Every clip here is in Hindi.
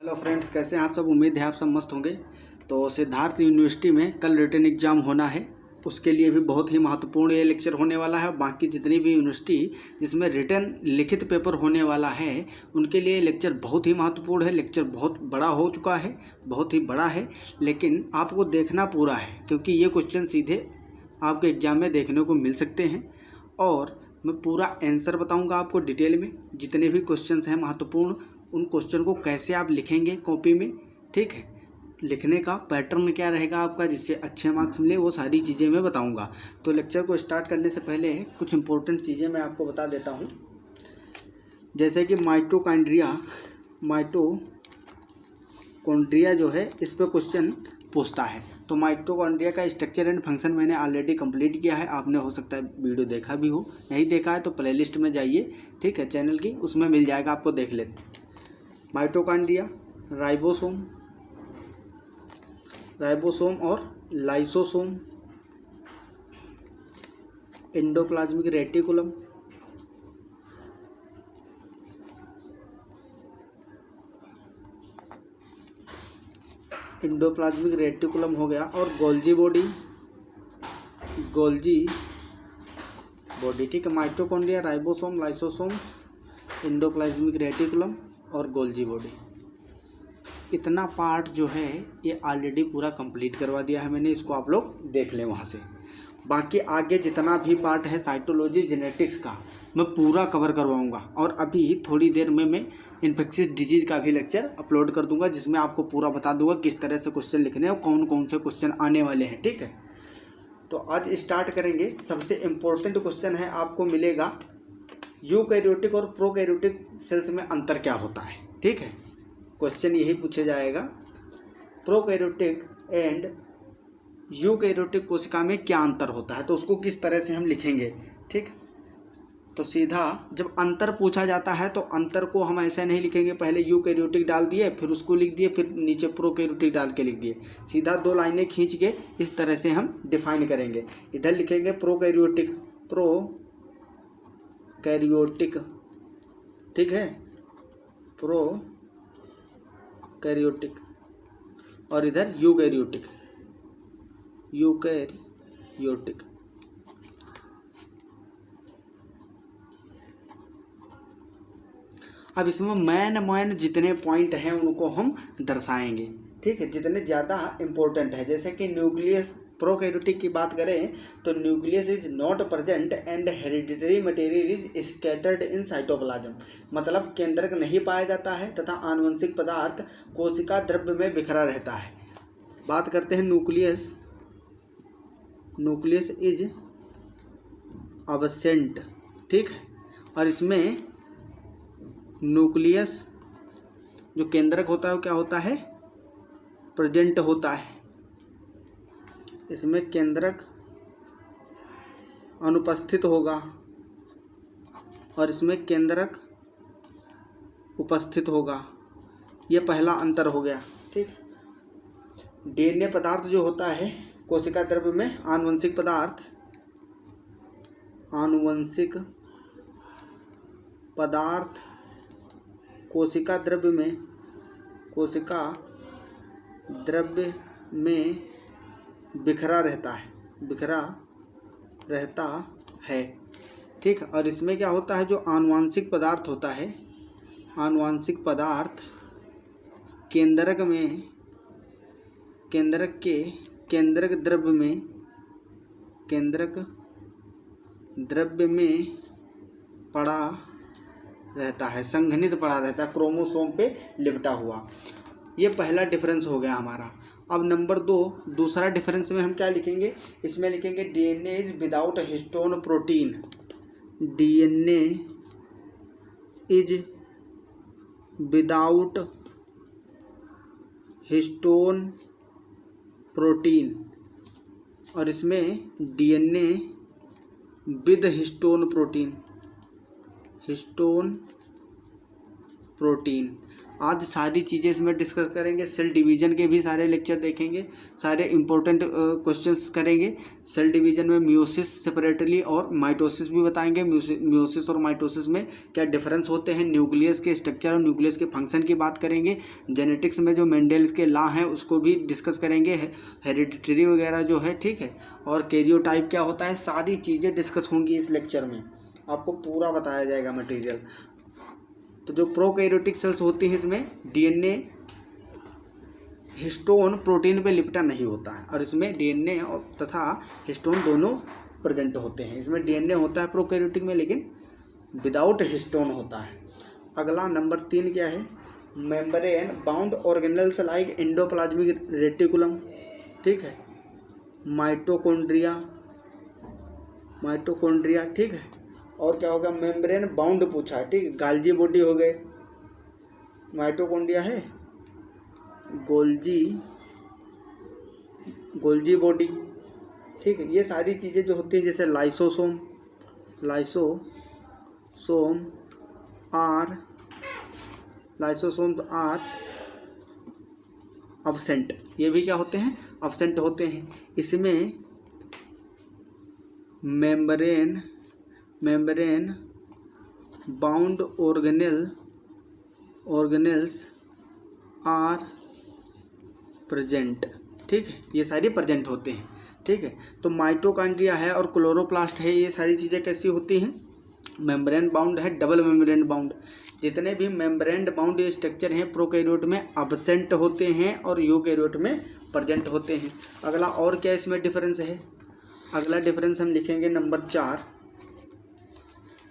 हेलो फ्रेंड्स, कैसे हैं आप सब। उम्मीद है आप सब मस्त होंगे। तो सिद्धार्थ यूनिवर्सिटी में कल रिटन एग्ज़ाम होना है, उसके लिए भी बहुत ही महत्वपूर्ण ये लेक्चर होने वाला है। बाकी जितनी भी यूनिवर्सिटी जिसमें रिटन लिखित पेपर होने वाला है उनके लिए लेक्चर बहुत ही महत्वपूर्ण है। लेक्चर बहुत बड़ा हो चुका है, बहुत ही बड़ा है, लेकिन आपको देखना पूरा है क्योंकि ये क्वेश्चन सीधे आपके एग्ज़ाम में देखने को मिल सकते हैं। और मैं पूरा आंसर बताऊंगा आपको डिटेल में। जितने भी क्वेश्चंस हैं महत्वपूर्ण, उन क्वेश्चन को कैसे आप लिखेंगे कॉपी में, ठीक है, लिखने का पैटर्न क्या रहेगा आपका जिससे अच्छे मार्क्स मिले, वो सारी चीज़ें मैं बताऊंगा। तो लेक्चर को स्टार्ट करने से पहले कुछ इंपॉर्टेंट चीज़ें मैं आपको बता देता हूं, जैसे कि माइटोकॉन्ड्रिया जो है इस पर क्वेश्चन पूछता है। तो माइटोकॉन्ड्रिया का स्ट्रक्चर एंड फंक्शन मैंने ऑलरेडी कंप्लीट किया है। आपने हो सकता है वीडियो देखा भी हो, नहीं देखा है तो प्लेलिस्ट में जाइए, ठीक है, चैनल की, उसमें मिल जाएगा, आपको देख लेते। माइटोकॉन्ड्रिया, राइबोसोम और लाइसोसोम, एंडोप्लाज्मिक रेटिकुलम, हो गया, और गोल्जी बॉडी, ठीक है। Mitochondria, ribosome, lysosomes, endoplasmic reticulum और गोल्जी बॉडी, इतना पार्ट जो है ये ऑलरेडी पूरा कंप्लीट करवा दिया है मैंने। इसको आप लोग देख लें वहाँ से। बाकी आगे जितना भी पार्ट है साइटोलॉजी जेनेटिक्स का मैं पूरा कवर करवाऊंगा। और अभी थोड़ी देर में मैं इन्फेक्शियस डिजीज़ का भी लेक्चर अपलोड कर दूंगा, जिसमें आपको पूरा बता दूंगा किस तरह से क्वेश्चन लिखने हैं और कौन कौन से क्वेश्चन आने वाले हैं, ठीक है। तो आज स्टार्ट करेंगे। सबसे इम्पोर्टेंट क्वेश्चन है, आपको मिलेगा यूकैरियोटिक और प्रोकैरियोटिक सेल्स में अंतर क्या होता है, ठीक है। क्वेश्चन यही पूछा जाएगा, प्रोकैरियोटिक एंड यूकैरियोटिक कोशिका में क्या अंतर होता है, तो उसको किस तरह से हम लिखेंगे, ठीक। तो सीधा जब अंतर पूछा जाता है तो अंतर को हम ऐसे नहीं लिखेंगे, पहले यूकैरियोटिक डाल दिए, फिर उसको लिख दिए, फिर नीचे प्रोकैरियोटिक डाल के लिख दिए। सीधा दो लाइनें खींच के इस तरह से हम डिफाइन करेंगे। इधर लिखेंगे प्रोकैरियोटिक, ठीक है, प्रोकैरियोटिक, और इधर यूकैरियोटिक। अब इसमें मैन जितने पॉइंट हैं उनको हम दर्शाएंगे, ठीक है, जितने ज़्यादा इम्पोर्टेंट है। जैसे कि न्यूक्लियस, प्रोकैरियोटिक की बात करें तो nucleus is not present and hereditary material is scattered in cytoplasm, मतलब केंद्रक नहीं पाया जाता है तथा आनुवंशिक पदार्थ कोशिका द्रव्य में बिखरा रहता है। बात करते हैं न्यूक्लियस इज अब्सेंट, ठीक है, और इसमें न्यूक्लियस जो केंद्रक होता है वो क्या होता है, प्रेजेंट होता है। इसमें केंद्रक अनुपस्थित होगा और इसमें केंद्रक उपस्थित होगा। ये पहला अंतर हो गया, ठीक। डीएनए पदार्थ जो होता है कोशिका द्रव्य में, आनुवंशिक पदार्थ कोशिका द्रव्य में बिखरा रहता है, ठीक। और इसमें क्या होता है, जो आनुवंशिक पदार्थ होता है, आनुवंशिक पदार्थ केंद्रक द्रव्य में पड़ा रहता है, संघनित पड़ा रहता है, क्रोमोसोम पे लिपटा हुआ। ये पहला डिफरेंस हो गया हमारा। अब नंबर 2, दूसरा डिफरेंस में हम क्या लिखेंगे, इसमें लिखेंगे DNA is without histone protein. DNA is without histone protein, और इसमें डीएनए विद हिस्टोन प्रोटीन। आज सारी चीज़ें इसमें डिस्कस करेंगे। सेल डिवीज़न के भी सारे लेक्चर देखेंगे, सारे इंपॉर्टेंट क्वेश्चंस करेंगे। सेल डिवीज़न में मियोसिस सेपरेटली और माइटोसिस भी बताएंगे। मियोसिस और माइटोसिस में क्या डिफरेंस होते हैं, न्यूक्लियस के स्ट्रक्चर और न्यूक्लियस के फंक्शन की बात करेंगे। जेनेटिक्स में जो मेंडल्स के लॉ हैं उसको भी डिस्कस करेंगे, हेरिडिटरी वगैरह जो है, ठीक है, और कैरियोटाइप क्या होता है, सारी चीज़ें डिस्कस होंगी इस लेक्चर में। आपको पूरा बताया जाएगा मटेरियल। तो जो प्रोकैरियोटिक सेल्स होती हैं इसमें डीएनए हिस्टोन प्रोटीन पे लिपटा नहीं होता है, और इसमें डीएनए और तथा हिस्टोन दोनों प्रेजेंट होते हैं। इसमें डीएनए होता है प्रोकैरियोटिक में, लेकिन विदाउट हिस्टोन होता है। अगला नंबर 3 क्या है, membrane bound organelles like endoplasmic reticulum, ठीक है, माइटोकॉन्ड्रिया, ठीक है, और क्या होगा, मेम्ब्रेन बाउंड पूछा है, ठीक है, गाल्जी बॉडी हो गए, माइटोकॉन्ड्रिया है, गोल्जी बॉडी, ठीक है। ये सारी चीज़ें जो होती हैं, जैसे लाइसोसोम आर अब्सेंट, ये भी क्या होते हैं, अब्सेंट होते हैं। इसमें membrane bound organelles are present, ठीक है, ये सारी प्रेजेंट होते हैं, ठीक है। तो माइटोकॉन्ड्रिया है और क्लोरोप्लास्ट है, ये सारी चीज़ें कैसी होती हैं, मेम्ब्रेन बाउंड है, डबल मेम्ब्रेन बाउंड। जितने भी मेम्ब्रेन बाउंड स्ट्रक्चर हैं प्रोकैरियोट में अब्सेंट होते हैं और यूकैरियोट में प्रेजेंट होते हैं। अगला और क्या इसमें डिफरेंस है, अगला डिफरेंस हम लिखेंगे number 4,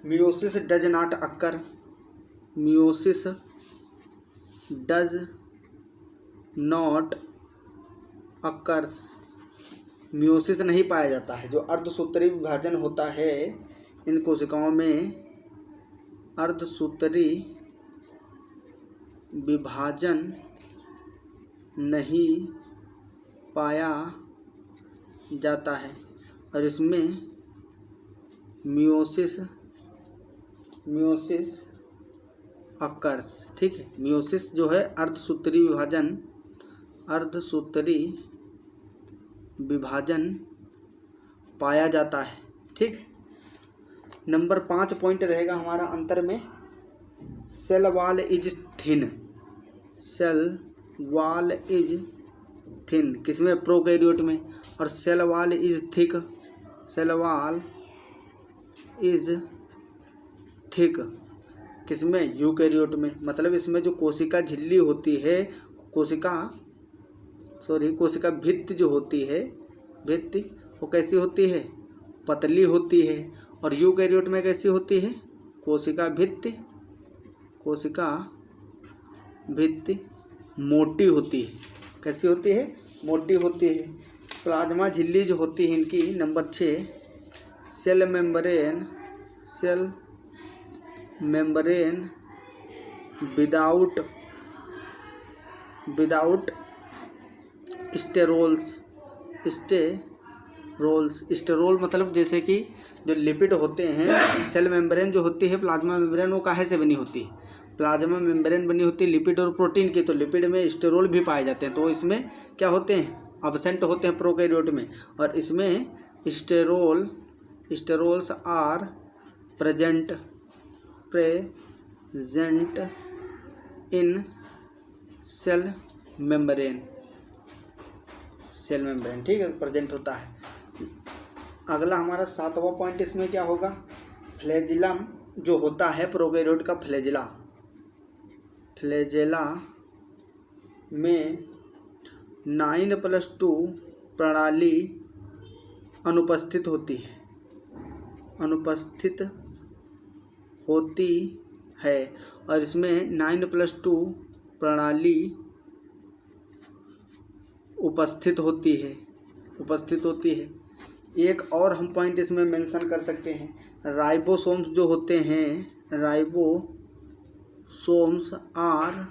meiosis does not occur, meiosis does not occurs, meiosis नहीं पाया जाता है। जो अर्धसूत्री विभाजन होता है इन कोशिकाओं में, अर्धसूत्री विभाजन नहीं पाया जाता है, और इसमें मियोसिस अक्कर्स, ठीक है। मियोसिस जो है अर्धसूत्री विभाजन पाया जाता है, ठीक है। नंबर 5 पॉइंट रहेगा हमारा अंतर में, सेल वॉल इज थिन, किसमें, प्रोकैरियोट में, और सेल वॉल इज थिक, किसमें, यूकैरियोट में। मतलब इसमें जो कोशिका झिल्ली होती है, कोशिका भित्ति जो होती है, वो कैसी होती है, पतली होती है, और यूकैरियोट में कैसी होती है, कोशिका भित्ति मोटी होती है, कैसी होती है, मोटी होती है। प्लाज्मा झिल्ली जो होती है इनकी, number 6, cell membrane without sterol मतलब जैसे कि जो लिपिड होते हैं, सेल मेम्ब्रेन जो होती है, प्लाज्मा मेम्ब्रेन, वो काहे से बनी होती है, प्लाज्मा मेम्ब्रेन बनी होती है लिपिड और प्रोटीन की। तो लिपिड में स्टेरोल भी पाए जाते हैं, तो इसमें क्या होते हैं, अब्सेंट होते हैं प्रोकैरियोट में, और इसमें sterols are present in cell membrane, ठीक है, प्रेजेंट होता है। अगला हमारा 7वां पॉइंट इसमें क्या होगा, फ्लैजिलम जो होता है प्रोकैरियोट का, फ्लैजेला में 9+2 प्रणाली अनुपस्थित होती है, और इसमें 9+2 प्रणाली उपस्थित होती है। एक और हम पॉइंट इसमें मेंशन कर सकते हैं, राइबोसोम्स जो होते हैं, राइबोसोम्स आर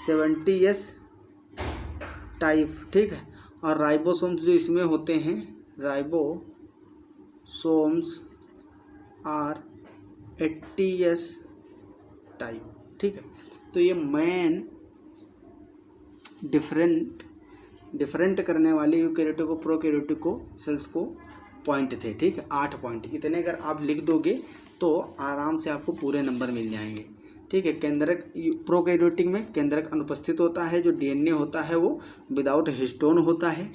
70S टाइप, ठीक है, और राइबोसोम्स जो इसमें होते हैं, राइबोसोम्स आर 80S टाइप, ठीक है। तो ये मेन डिफरेंट करने वाले यूकैरियोटिक और प्रोकैरियोटिक को सेल्स को पॉइंट थे, ठीक है, 8 पॉइंट। इतने अगर आप लिख दोगे तो आराम से आपको पूरे नंबर मिल जाएंगे, ठीक है। केंद्रक प्रोकैरियोटिक में केंद्रक अनुपस्थित होता है, जो डीएनए होता है वो विदाउट हिस्टोन होता है।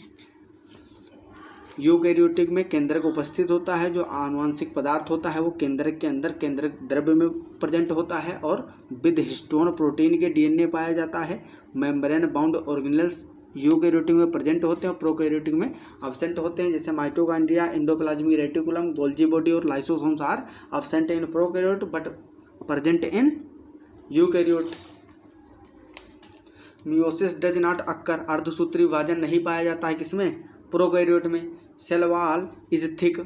यूकैरियोटिक में केंद्रक उपस्थित होता है, जो आनुवंशिक पदार्थ होता है वो केंद्रक के अंदर केंद्रक द्रव्य में प्रेजेंट होता है और विद हिस्टोन प्रोटीन के डीएनए पाया जाता है। मेम्ब्रेन बाउंड ऑर्गेनेल्स यूकैरियोटिक में प्रेजेंट होते हैं, प्रोकैरियोटिक में एब्सेंट होते हैं, जैसे mitochondria, endoplasmic reticulum, Golgi body और lysosomes are absent in prokaryote but present in eukaryote. Meiosis does not occur, अर्धसूत्री विभाजन नहीं पाया जाता है किसमें, प्रोकैरियोट में। Cell wall is thick,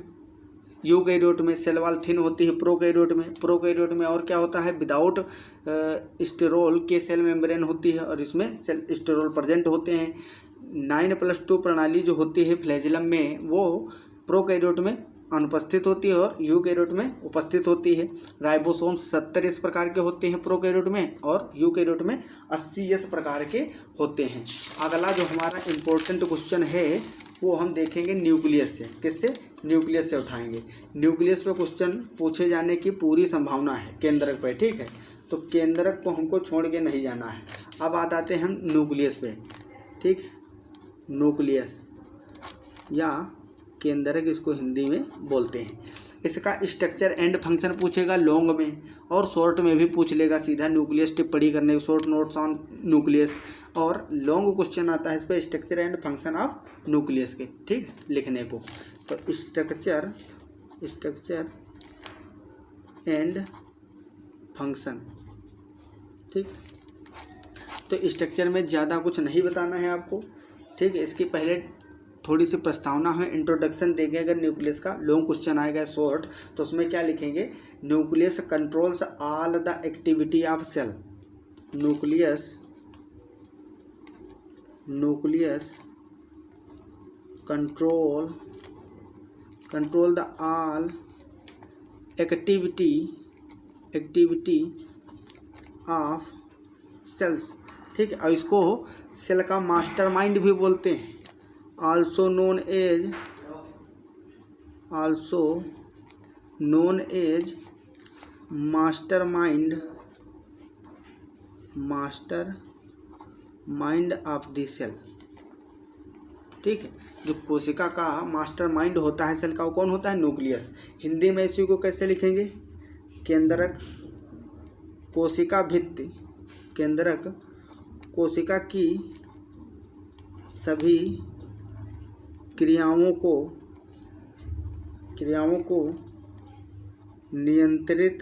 eukaryote में सेल वॉल थिन होती है, प्रोकैरियोट में और क्या होता है, विदाउट स्टेरोल के सेल मेम्ब्रेन होती है और इसमें सेल स्टेरोल प्रेजेंट होते हैं। 9+2 प्रणाली जो होती है फ्लैजिलम में वो प्रोकैरियोट में अनुपस्थित होती है और यूकैरियोट में उपस्थित होती है। राइबोसोम्स 70 इस प्रकार के होते हैं प्रोकैरियोट में और यूकैरियोट में 80 इस प्रकार के होते हैं। अगला जो हमारा इम्पोर्टेंट क्वेश्चन है वो हम देखेंगे न्यूक्लियस से। किससे, न्यूक्लियस से उठाएंगे। न्यूक्लियस पे क्वेश्चन पूछे जाने की पूरी संभावना है केंद्रक पे, ठीक है, तो केंद्रक को हमको छोड़ के नहीं जाना है। अब आते हैं हम न्यूक्लियस पे, ठीक, न्यूक्लियस या केंद्रक इसको हिंदी में बोलते हैं। इसका स्ट्रक्चर एंड फंक्शन पूछेगा लॉन्ग में, और शॉर्ट में भी पूछ लेगा सीधा न्यूक्लियस टिप्पणी करने, शॉर्ट नोट्स ऑन न्यूक्लियस। और लॉन्ग क्वेश्चन आता है इस पर structure and function of nucleus के, ठीक, लिखने को। तो स्ट्रक्चर एंड फंक्शन, ठीक। तो स्ट्रक्चर में ज़्यादा कुछ नहीं बताना है आपको, ठीक है। इसकी पहले थोड़ी सी प्रस्तावना है, इंट्रोडक्शन देंगे। अगर न्यूक्लियस का लॉन्ग क्वेश्चन आएगा शॉर्ट तो उसमें क्या लिखेंगे, nucleus controls all the activity of cell. Nucleus control the all activity of cells, ठीक है। और इसको सेल का मास्टरमाइंड भी बोलते हैं, also known as mastermind of the cell, ठीक है। जो कोशिका का मास्टरमाइंड होता है सेल का, वो कौन होता है, न्यूक्लियस। हिंदी में इसी को कैसे लिखेंगे, केंद्रक कोशिका भित्ति, केंद्रक कोशिका की सभी क्रियाओं को नियंत्रित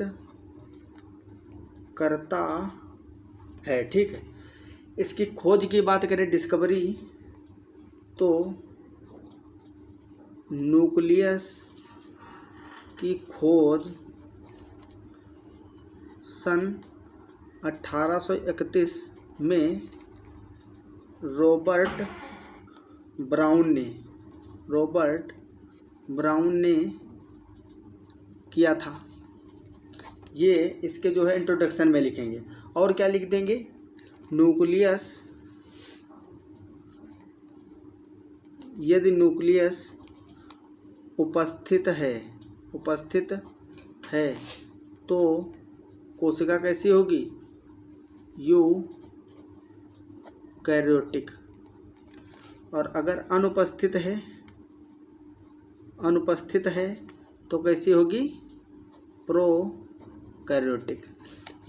करता है, ठीक है। इसकी खोज की बात करें, डिस्कवरी, तो न्यूक्लियस की खोज सन 1831 में रॉबर्ट ब्राउन ने किया था। ये इसके जो है इंट्रोडक्शन में लिखेंगे। और क्या लिख देंगे, न्यूक्लियस, यदि न्यूक्लियस उपस्थित है तो कोशिका कैसी होगी, यूकैरियोटिक। और अगर अनुपस्थित है तो कैसी होगी, प्रोकैरियोटिक।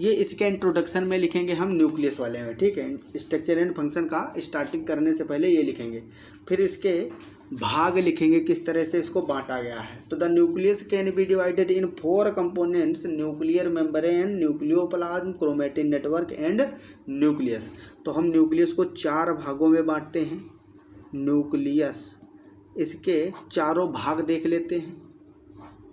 ये इसके इंट्रोडक्शन में लिखेंगे हम न्यूक्लियस वाले में, ठीक है। स्ट्रक्चर एंड फंक्शन का स्टार्टिंग करने से पहले ये लिखेंगे, फिर इसके भाग लिखेंगे किस तरह से इसको बांटा गया है। तो the nucleus can be divided in 4 components, nuclear membrane, nucleoplasm, chromatin network and nucleus. तो हम न्यूक्लियस को 4 भागों में बांटते हैं। न्यूक्लियस, इसके चारों भाग देख लेते हैं,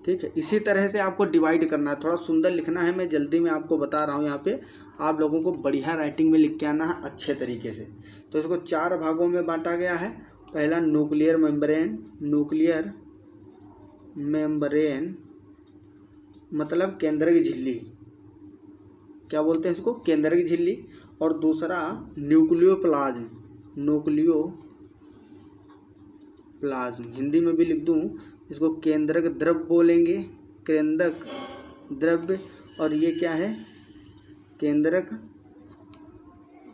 ठीक है। इसी तरह से आपको डिवाइड करना है, थोड़ा सुंदर लिखना है, मैं जल्दी में आपको बता रहा हूँ। यहाँ पे आप लोगों को बढ़िया राइटिंग में लिख के आना है अच्छे तरीके से। तो इसको 4 भागों में बांटा गया है। पहला न्यूक्लियर मेम्ब्रेन मतलब केंद्रक झिल्ली, क्या बोलते हैं इसको, केंद्रक झिल्ली, और दूसरा न्यूक्लियोप्लाज्म, न्यूक्लियोप्लाज्म हिंदी में भी लिख दूँ इसको केंद्रक द्रव्य बोलेंगे, केंद्रक द्रव्य, और ये क्या है, केंद्रक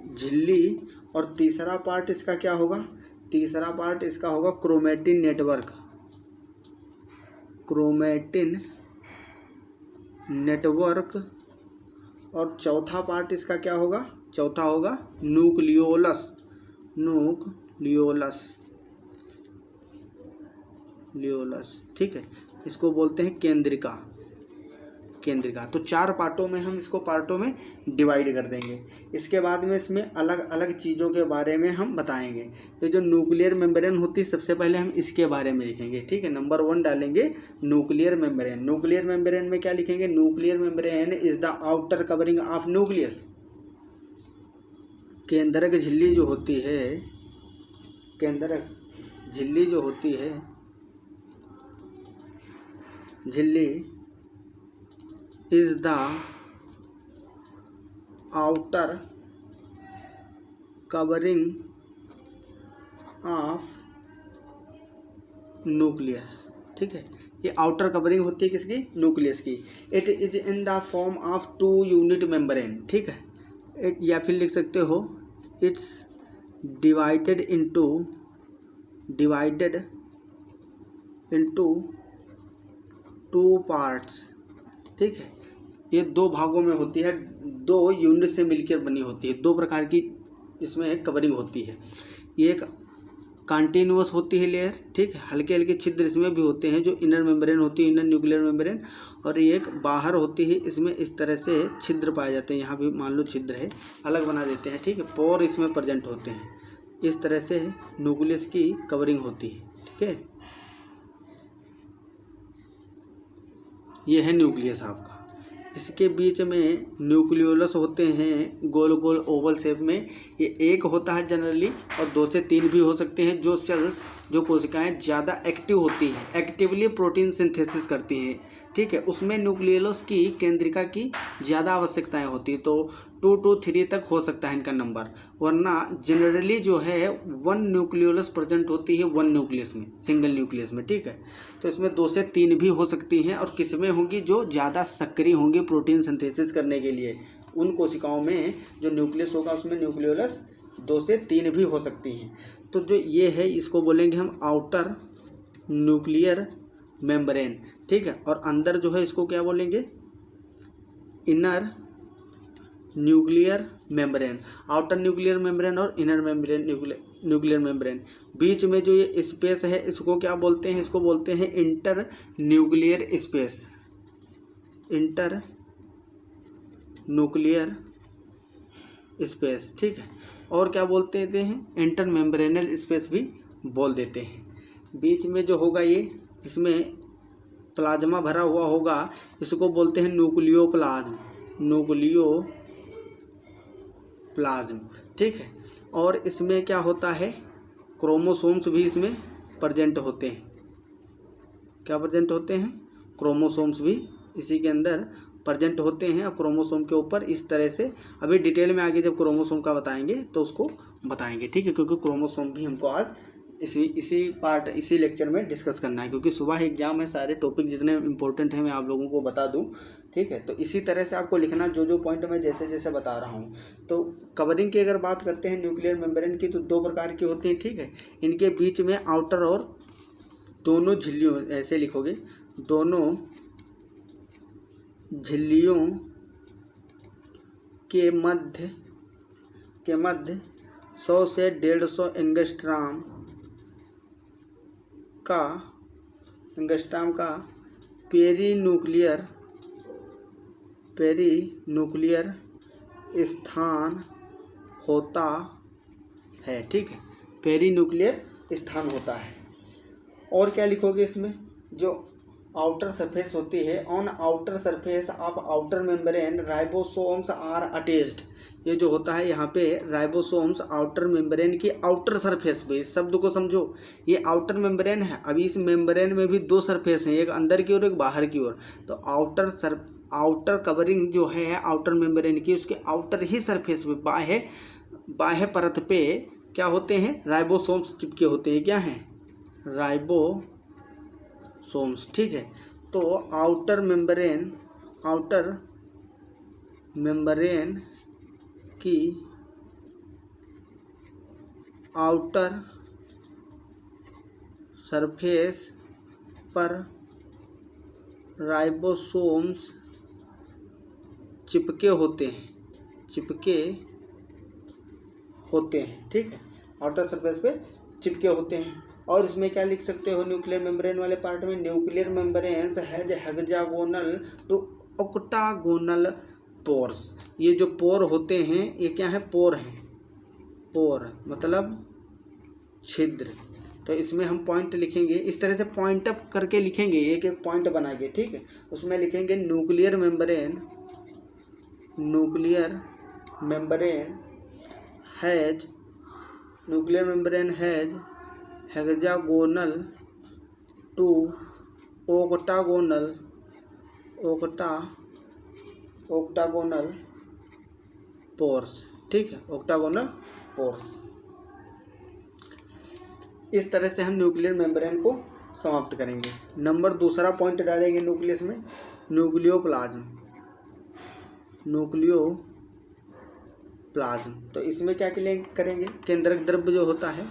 झिल्ली। और तीसरा पार्ट इसका क्या होगा, तीसरा पार्ट इसका होगा क्रोमेटिन नेटवर्क, क्रोमेटिन नेटवर्क। और चौथा पार्ट इसका क्या होगा, चौथा होगा न्यूक्लियोलस, न्यूक्लियोलस, ठीक है, इसको बोलते हैं केंद्रिका। तो 4 पार्टों में हम इसको पार्टों में डिवाइड कर देंगे। इसके बाद में इसमें अलग अलग चीज़ों के बारे में हम बताएंगे। ये जो न्यूक्लियर मेम्ब्रेन होती है सबसे पहले हम इसके बारे में लिखेंगे, ठीक है। नंबर 1 डालेंगे न्यूक्लियर मेम्ब्रेन। न्यूक्लियर मेम्ब्रेन में क्या लिखेंगे, nuclear membrane is the outer covering of nucleus. केंद्रक झिल्ली जो होती है, केंद्रक झिल्ली जो होती है, झिल्ली is the outer covering of nucleus, ठीक है। ये आउटर कवरिंग होती है किसकी, न्यूक्लियस की। It is in the form of 2 unit membrane, ठीक है। इट, या फिर लिख सकते हो इट्स डिवाइडेड इनटू 2 पार्ट्स, ठीक है। ये 2 भागों में होती है, 2 यूनिट से मिलकर बनी होती है। 2 प्रकार की इसमें कवरिंग होती है। ये एक कंटिन्यूअस होती है लेयर, ठीक है, हल्के हल्के छिद्र इसमें भी होते हैं जो इनर मेम्ब्रेन होती है, इनर न्यूक्लियर मेम्ब्रेन। और ये एक बाहर होती है, इसमें इस तरह से छिद्र पाए जाते हैं। यहाँ भी मान लो छिद्र है, अलग बना देते हैं, ठीक है। पोर इसमें प्रेजेंट होते हैं। इस तरह से न्यूक्लियस की कवरिंग होती है, ठीक है। ये है न्यूक्लियस आपका। इसके बीच में न्यूक्लियोलस होते हैं गोल गोल ओवल शेप में। ये एक होता है जनरली, और 2 से 3 भी हो सकते हैं। जो सेल्स, जो कोशिकाएं ज़्यादा एक्टिव होती हैं, एक्टिवली प्रोटीन सिंथेसिस करती हैं, ठीक है, उसमें न्यूक्लियोलस की केंद्रिका की ज़्यादा आवश्यकताएं होती है। तो 2 to 3 तक हो सकता है इनका नंबर, वरना जनरली जो है 1 न्यूक्लियोलस प्रेजेंट होती है 1 न्यूक्लियस में, सिंगल न्यूक्लियस में, ठीक है। तो इसमें 2 से 3 भी हो सकती हैं। और किसमें होंगी, जो ज़्यादा सक्रिय होंगी प्रोटीन सिंथेसिस करने के लिए, उन कोशिकाओं में जो न्यूक्लियस होगा उसमें न्यूक्लियोलस 2 से 3 भी हो सकती हैं। तो जो ये है इसको बोलेंगे हम आउटर न्यूक्लियर मेम्ब्रेन, ठीक है। और अंदर जो है इसको क्या बोलेंगे, inner nuclear membrane. Outer nuclear membrane और इनर मेम्ब्रेन, न्यूक्लियर मेम्ब्रेन। बीच में जो ये स्पेस है इसको क्या बोलते हैं, इसको बोलते हैं inter nuclear space, inter nuclear space, ठीक है। और क्या बोलते हैं, इंटर मेम्ब्रेनल स्पेस भी बोल देते हैं। बीच में जो होगा ये, इसमें प्लाज्मा भरा हुआ होगा, इसको बोलते हैं न्यूक्लियोप्लाज्म, न्यूक्लियोप्लाज्म, ठीक है। और इसमें क्या होता है, क्रोमोसोम्स भी इसमें प्रेजेंट होते हैं। क्या प्रेजेंट होते हैं, क्रोमोसोम्स भी इसी के अंदर प्रेजेंट होते हैं। और क्रोमोसोम के ऊपर इस तरह से, अभी डिटेल में आगे जब क्रोमोसोम का बताएंगे तो उसको बताएंगे, ठीक है। क्योंकि क्रोमोसोम भी हमको आज इसी लेक्चर में डिस्कस करना है, क्योंकि सुबह एग्जाम है। सारे टॉपिक जितने इंपॉर्टेंट हैं मैं आप लोगों को बता दूं, ठीक है। तो इसी तरह से आपको लिखना, जो पॉइंट मैं जैसे जैसे बता रहा हूं। तो कवरिंग की अगर बात करते हैं न्यूक्लियर मेम्ब्रेन की, तो 2 प्रकार की होती हैं, ठीक है। इनके बीच में आउटर और दोनों झिल्लियों, ऐसे लिखोगे, दोनों झिल्लियों के मध्य 100 से 150 एंगस्ट्राम का पेरीन्यूक्लियर स्थान होता है, ठीक है। पेरीन्यूक्लियर स्थान होता है। और क्या लिखोगे इसमें, जो आउटर सरफेस होती है, on outer surface of outer membrane ribosomes are attached. ये जो होता है यहाँ पे राइबोसोम्स आउटर मेम्ब्रेन की आउटर सरफेस पे, इस शब्द को समझो, ये आउटर मेम्ब्रेन है। अभी इस मेम्ब्रेन में भी 2 सरफेस हैं, एक अंदर की ओर एक बाहर की ओर। तो आउटर कवरिंग जो है आउटर मेम्ब्रेन की, उसके आउटर ही सरफेस पे बाह्य परत पे क्या होते हैं, राइबोसोम्स चिपके होते हैं। क्या हैं, राइबोसोम्स। ठीक है, तो आउटर मेम्ब्रेन की आउटर सरफेस पर राइबोसोम्स चिपके होते हैं। ठीक है, आउटर सरफेस पे चिपके होते हैं। और इसमें क्या लिख सकते हो, न्यूक्लियर मेम्ब्रेन वाले पार्ट में, nuclear membranes has hexagonal to octagonal pores. ये जो पोर होते हैं ये क्या है, पोर हैं। पोर मतलब छिद्र। तो इसमें हम पॉइंट लिखेंगे, इस तरह से पॉइंट अप करके लिखेंगे, एक एक पॉइंट बना के। ठीक है, उसमें लिखेंगे nuclear membrane has hexagonal to octagonal pores. ठीक है, ऑक्टागोनल पोर्स। इस तरह से हम न्यूक्लियर मेम्ब्रेन को समाप्त करेंगे। नंबर दूसरा पॉइंट डालेंगे न्यूक्लियस में, न्यूक्लियोप्लाज्म। तो इसमें क्या करेंगे, केंद्रक द्रव्य जो होता है,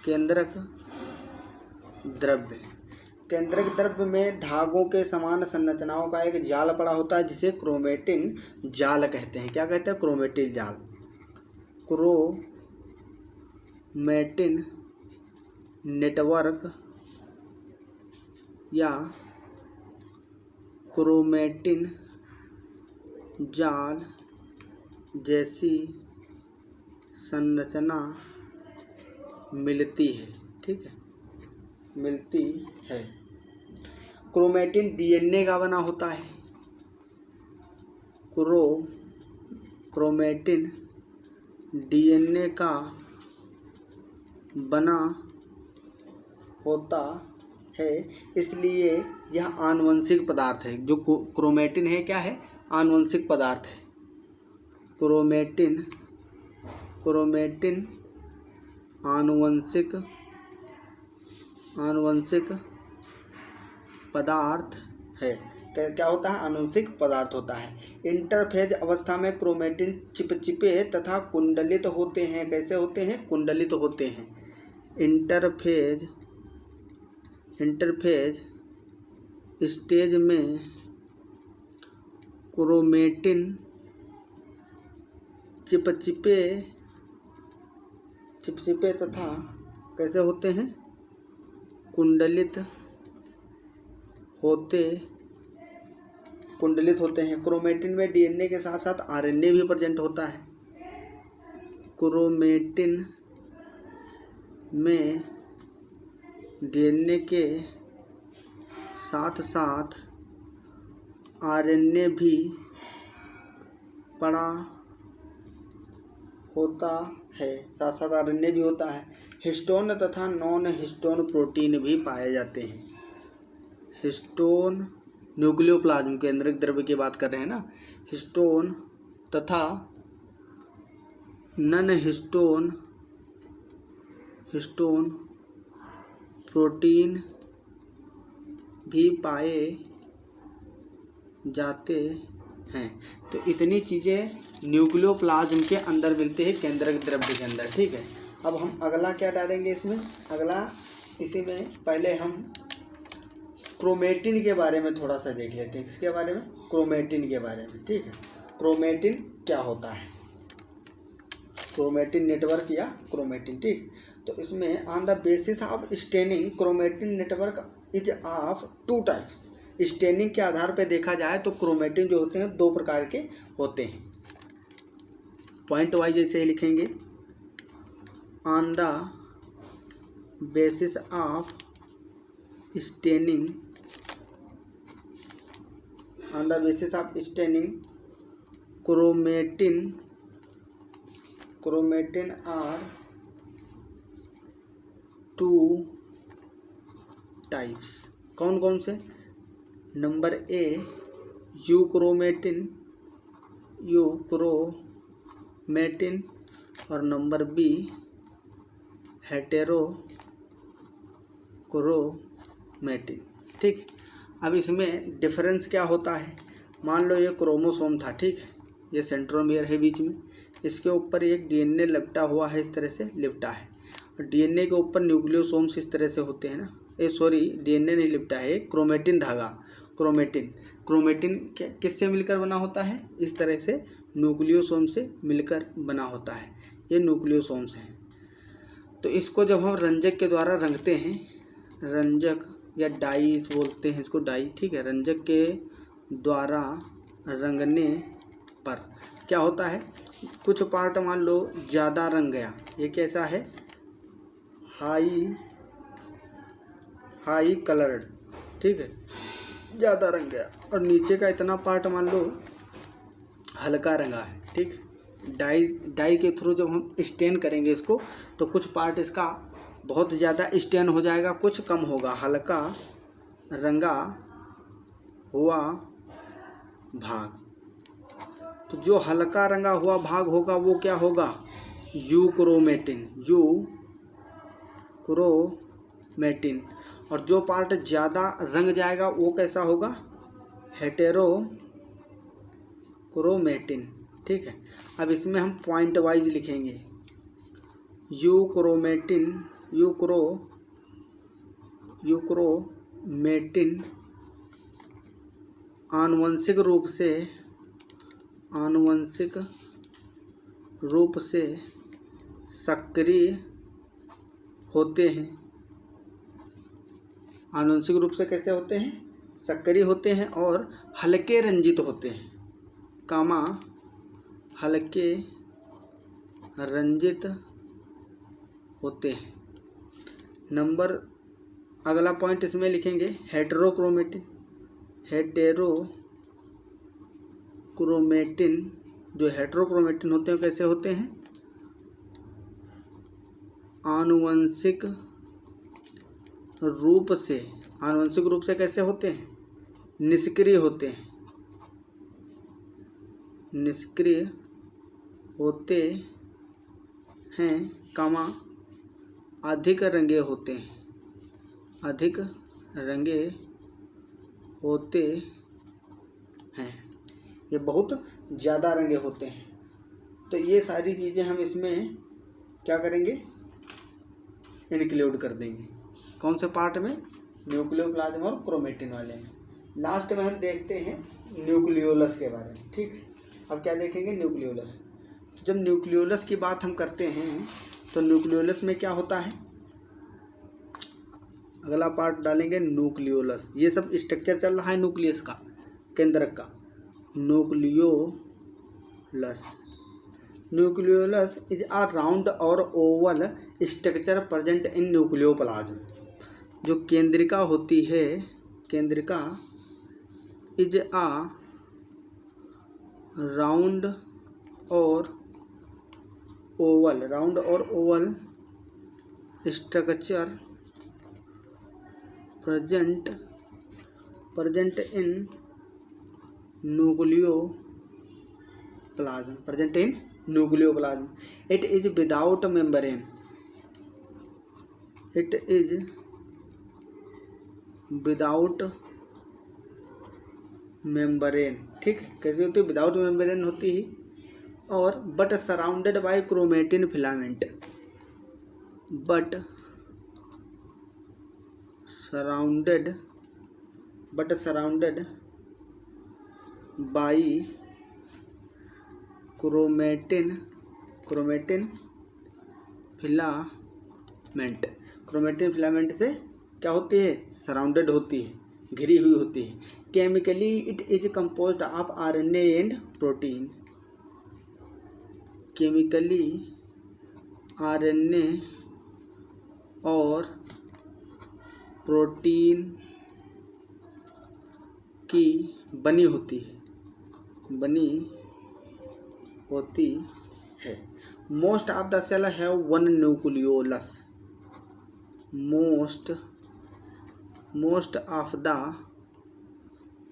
केंद्रक द्रव्य में धागों के समान संरचनाओं का एक जाल पड़ा होता है जिसे क्रोमेटिन जाल कहते हैं। क्या कहते हैं, क्रोमेटिन जाल। क्रोमेटिन नेटवर्क या क्रोमेटिन जाल जैसी संरचना मिलती है। ठीक है, मिलती है। क्रोमेटिन डीएनए का बना होता है। क्रोमेटिन डीएनए का बना होता है, इसलिए यह आनुवंशिक पदार्थ है। जो क्रोमेटिन है क्या है, आनुवंशिक पदार्थ है। क्रोमेटिन आनुवंशिक पदार्थ है। क्या होता है, आनुवंशिक पदार्थ होता है। इंटरफेज अवस्था में क्रोमेटिन चिपचिपे तथा कुंडलित होते हैं। कैसे होते हैं, कुंडलित होते हैं। इंटरफेज स्टेज में क्रोमेटिन चिपचिपे तथा कैसे होते हैं, कुंडलित होते हैं। क्रोमेटिन में डीएनए के साथ साथ आरएनए भी प्रेजेंट होता है। क्रोमेटिन में डीएनए के साथ साथ आरएनए भी पड़ा होता है। आरएनए भी होता है। हिस्टोन तथा नॉन हिस्टोन प्रोटीन भी पाए जाते हैं। हिस्टोन, न्यूक्लियोप्लाज्म केंद्रक द्रव्य की बात कर रहे हैं ना। हिस्टोन तथा नॉन हिस्टोन प्रोटीन भी पाए जाते हैं। तो इतनी चीज़ें न्यूक्लियोप्लाज्म के अंदर मिलते हैं, केंद्रक द्रव्य के अंदर। ठीक है, अब हम अगला क्या डालेंगे इसमें, इसी में पहले हम क्रोमेटिन के बारे में थोड़ा सा देख लेते हैं। किसके बारे में, क्रोमेटिन के बारे में। ठीक है, क्रोमेटिन क्या होता है, क्रोमेटिन नेटवर्क या क्रोमेटिन। ठीक, तो इसमें on the basis of staining chromatin network is of 2 types. Staining के आधार पर देखा जाए तो क्रोमेटिन जो होते हैं 2 प्रकार के होते हैं। पॉइंट वाइज ऐसे ही लिखेंगे, on the basis of staining chromatin are 2 types. कौन कौन से, नंबर ए यूक्रोमेटिन, यूक्रोमेटिन, और नंबर बी हेटेरोक्रोमेटिन। ठीक, अब इसमें डिफरेंस क्या होता है? मान लो ये क्रोमोसोम था, ठीक है, ये सेंट्रोमियर है बीच में, इसके ऊपर एक डीएनए लिपटा हुआ है, इस तरह से लिपटा है, और डीएनए के ऊपर न्यूक्लियोसोम्स इस तरह से होते हैं ना, डीएनए नहीं लिपटा है, क्रोमेटिन धागा, क्रोमेटिन किससे मिलकर बना होता है? इस तरह से न्यूक्लियोसोम से मिलकर बना होता है, ये न्यूक्लियोसोम्स हैं। तो इसको जब हम रंजक के द्वारा रंगते हैं, रंजक या डाइस बोलते हैं इसको, डाई, ठीक है, रंजक के द्वारा रंगने पर क्या होता है? कुछ पार्ट मान लो ज़्यादा रंग गया, ये कैसा है? हाई कलर्ड, ठीक है, ज़्यादा रंग गया, और नीचे का इतना पार्ट मान लो हल्का रंगा है, ठीक। डाई के थ्रू जब हम स्टेन करेंगे इसको, तो कुछ पार्ट इसका बहुत ज़्यादा स्टेन हो जाएगा, कुछ कम होगा, हल्का रंगा हुआ भाग। तो जो हल्का रंगा हुआ भाग होगा वो क्या होगा? Euchromatin, euchromatin. और जो पार्ट ज़्यादा रंग जाएगा वो कैसा होगा? हेटेरोक्रोमेटिन, ठीक है। अब इसमें हम पॉइंट वाइज लिखेंगे, यूक्रोमेटिन, यूक्रोमेटिन आनुवंशिक रूप से सक्रिय होते हैं। आनुवंशिक रूप से कैसे होते हैं? सक्रिय होते हैं और हल्के रंजित होते हैं, कामा हल्के रंजित होते हैं। नंबर अगला पॉइंट इसमें लिखेंगे हेटेरोक्रोमेटिन। जो हेटेरोक्रोमेटिन होते हैं कैसे होते हैं? आनुवंशिक रूप से कैसे होते हैं? निष्क्रिय होते हैं, कामा अधिक रंगे होते हैं, ये बहुत ज़्यादा रंगे होते हैं। तो ये सारी चीज़ें हम इसमें क्या करेंगे? इंक्लूड कर देंगे। कौन से पार्ट में? न्यूक्लियोप्लाज्म और क्रोमेटिन वाले में। लास्ट में हम देखते हैं न्यूक्लियोलस के बारे में, ठीक है। अब क्या देखेंगे? न्यूक्लियोलस। तो जब न्यूक्लियोलस की बात हम करते हैं तो न्यूक्लियोलस में क्या होता है? अगला पार्ट डालेंगे न्यूक्लियोलस। ये सब स्ट्रक्चर चल रहा है न्यूक्लियस का, केंद्रक का। न्यूक्लियोलस इज अ राउंड और Oval structure present in nucleoplasm. जो केंद्रिका होती है, केंद्रिका इज अ राउंड और Oval structure present in nucleoplasm. It is without membrane. ठीक है, कैसे होती है? विदाउट मेम्ब्रेन होती है, और but surrounded by chromatin filament. surrounded by chromatin filament से क्या होती है? सराउंडेड होती है, घिरी हुई होती है। Chemically it is composed of RNA and protein. Chemically RNA और प्रोटीन की बनी होती है। Most of the cell have one nucleolus. Most of the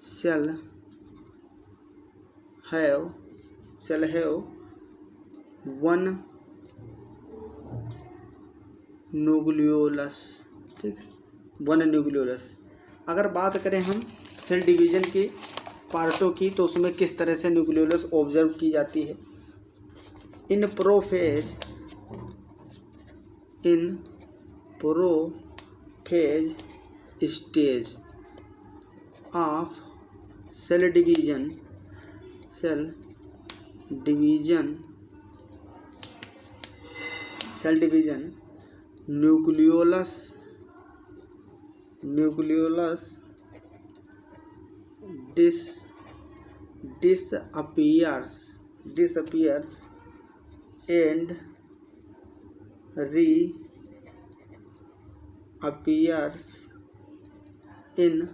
cell have one nucleolus, ठीक है, वन न्यूक्लियोलस। अगर बात करें हम सेल डिवीजन के पार्टों की तो उसमें किस तरह से न्यूक्लियोलस ऑब्जर्व की जाती है। In prophase stage of cell division nucleolus disappears and reappears in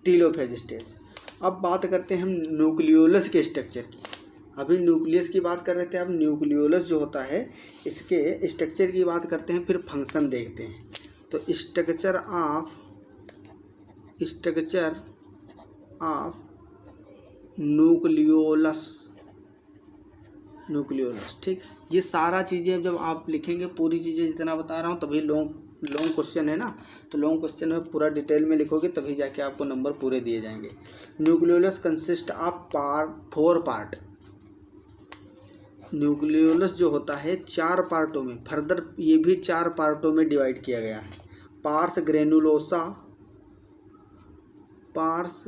telophase stage। अब बात करते हैं हम न्यूक्लियोलस के स्ट्रक्चर की। अभी न्यूक्लियस की बात कर रहे थे, अब न्यूक्लियोलस जो होता है इसके स्ट्रक्चर की बात करते हैं, फिर फंक्शन देखते हैं। तो स्ट्रक्चर ऑफ न्यूक्लियोलस, ठीक। ये सारा चीज़ें जब आप लिखेंगे, पूरी चीज़ें जितना बता रहा हूँ, तभी लॉन्ग क्वेश्चन है ना, तो लॉन्ग क्वेश्चन में पूरा डिटेल में लिखोगे तभी जाके आपको नंबर पूरे दिए जाएंगे। Nucleolus consist of 4 part. Nucleolus जो होता है 4 पार्टों में, फर्दर ये भी 4 पार्टों में डिवाइड किया गया है। पार्स ग्रेनुलोसा, पार्स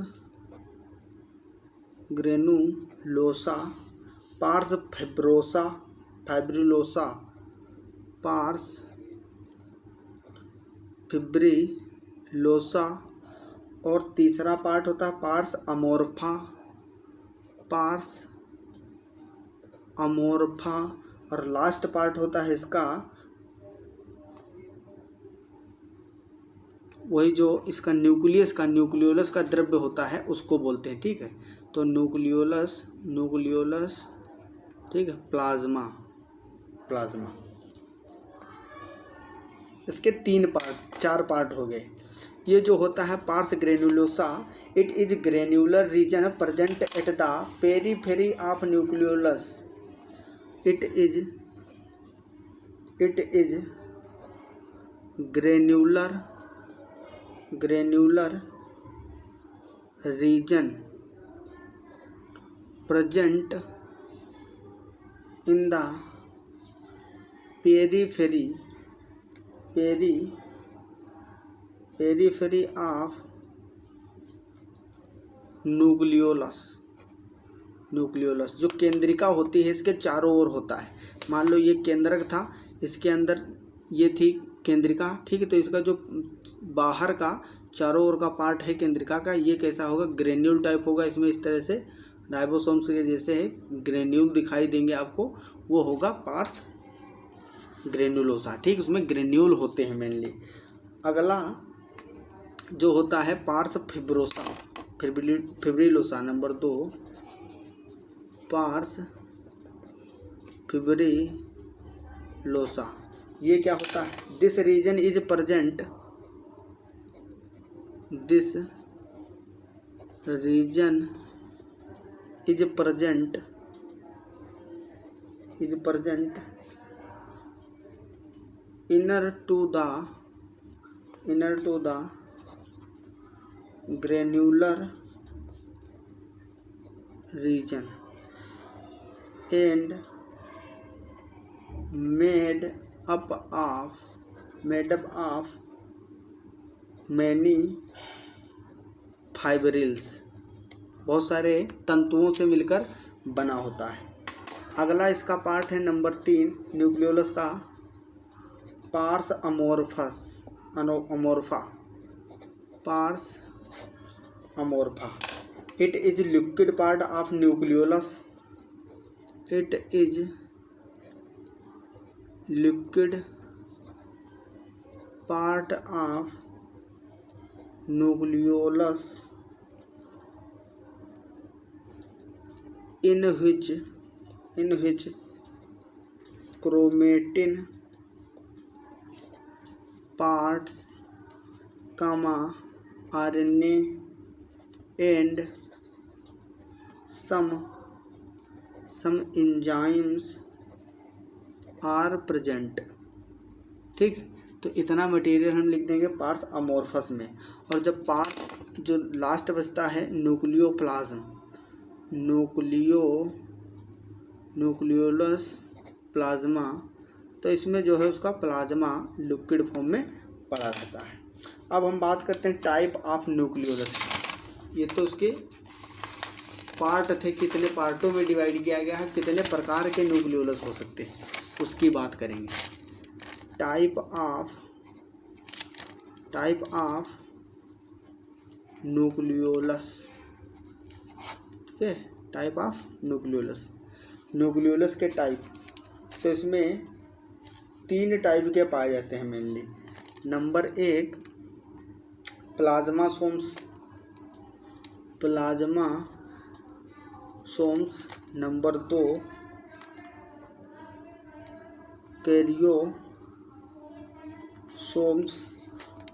फाइब्रिलोसा, पार्स फिब्रिलोसा, और तीसरा पार्ट होता है पार्स अमोर्फा, और लास्ट पार्ट होता है इसका वही जो इसका न्यूक्लियोलस का द्रव्य होता है उसको बोलते हैं, ठीक है। तो न्यूक्लियोलस, ठीक है, प्लाज्मा। इसके 4 पार्ट हो गए। ये जो होता है pars granulosa, it is granular region present at the periphery of nucleolus. It is granular region present in the periphery of nucleolus. जो केंद्रिका होती है इसके चारों ओर होता है। मान लो ये केंद्रक था, इसके अंदर ये थी केंद्रिका, ठीक है। तो इसका जो बाहर का चारों ओर का पार्ट है केंद्रिका का, ये कैसा होगा, ग्रेन्यूल टाइप होगा। इसमें इस तरह से राइबोसोम्स के जैसे है ग्रेन्यूल दिखाई देंगे आपको, वो होगा पार्स ग्रेनुलोसा, ठीक। उसमें ग्रेन्यूल होते हैं मेनली। अगला जो होता है pars fibrillosa, number 2 pars fibrillosa. ये क्या होता है, this region is present inner to the granular region and made up of many fibrils, बहुत सारे तंतुओं से मिलकर बना होता है। अगला इसका पार्ट है नंबर 3 न्यूक्लियोलस का, pars amorpha. It is liquid part of nucleolus. in which chromatin parts comma RNA and some enzymes are present. ठीक है, तो इतना मटेरियल हम लिख देंगे पार्ट्स अमोर्फस में। और जब पार्ट जो लास्ट बचता है न्यूक्लियोप्लाज्म, न्यूक्लियोलस प्लाज्मा, तो इसमें जो है उसका प्लाज्मा लिक्विड फॉर्म में पड़ा रहता है। अब हम बात करते हैं टाइप ऑफ न्यूक्लियोलस। ये तो उसके पार्ट थे, कितने पार्टों में डिवाइड किया गया है, कितने प्रकार के न्यूक्लियोलस हो सकते हैं, उसकी बात करेंगे। Type of nucleolus. ठीक है, टाइप ऑफ न्यूक्लियोलस के टाइप, तो इसमें 3 टाइप के पाए जाते हैं मेनली। नंबर 1 प्लाज्मासोम्स, नंबर 2 कैरियोसोम्स,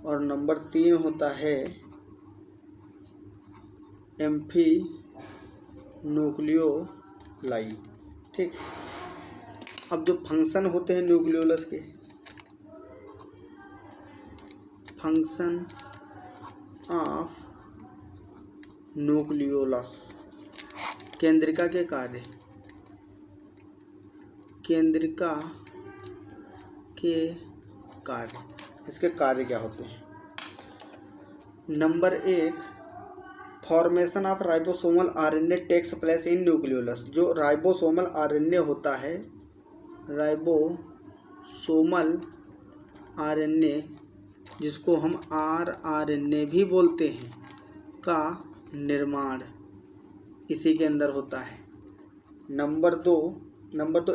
और नंबर 3 होता है एम्फीन्यूक्लियोलाई। ठीक, अब जो फंक्शन होते हैं न्यूक्लियोलस के, फंक्शन ऑफ न्यूक्लियोलस, केंद्रिका के कार्य, इसके कार्य क्या होते हैं। Number 1 formation of ribosomal RNA takes place in nucleolus. जो राइबोसोमल RNA होता है, राइबोसोमल RNA जिसको हम rRNA भी बोलते हैं, का निर्माण इसी के अंदर होता है। Number 2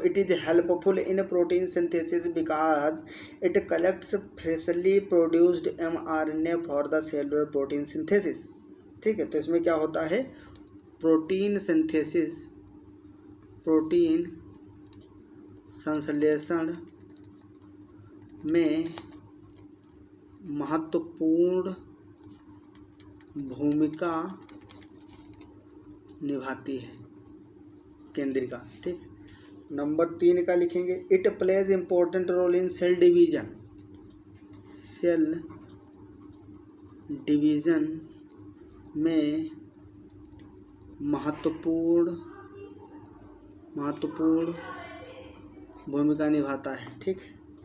it is helpful in protein synthesis because it collects freshly produced mRNA for the cellular protein synthesis. ठीक है, तो इसमें क्या होता है, प्रोटीन संश्लेषण में महत्वपूर्ण भूमिका निभाती है केंद्रिका। ठीक, नंबर 3 का लिखेंगे, it plays important role in cell division में महत्वपूर्ण भूमिका निभाता है। ठीक,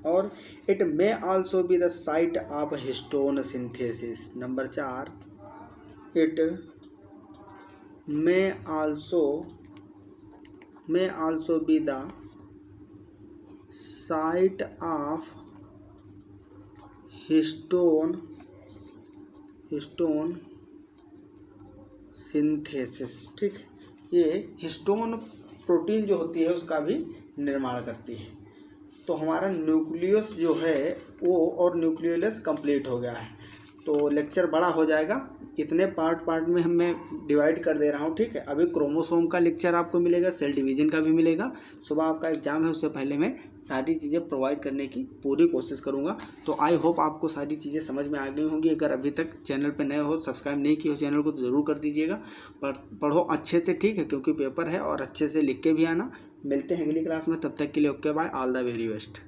और it may also be the site of histone synthesis. Number 4 इट may also be the site of histone synthesis। ठीक, ये हिस्टोन प्रोटीन जो होती है उसका भी निर्माण करती है। तो हमारा न्यूक्लियस जो है वो और न्यूक्लियोलस कंप्लीट हो गया है। तो लेक्चर बड़ा हो जाएगा, इतने पार्ट में मैं डिवाइड कर दे रहा हूँ। ठीक है, अभी क्रोमोसोम का लेक्चर आपको मिलेगा, सेल डिवीजन का भी मिलेगा। सुबह आपका एग्जाम है, उससे पहले मैं सारी चीज़ें प्रोवाइड करने की पूरी कोशिश करूँगा। तो आई होप आपको सारी चीज़ें समझ में आ गई होंगी। अगर अभी तक चैनल पर नए हो, सब्सक्राइब नहीं किए हो चैनल को, तो ज़रूर कर दीजिएगा। पढ़ो अच्छे से, ठीक है, क्योंकि पेपर है, और अच्छे से लिख के भी आना। मिलते हैं अगली क्लास में, तब तक के लिए okay bye, all the very best.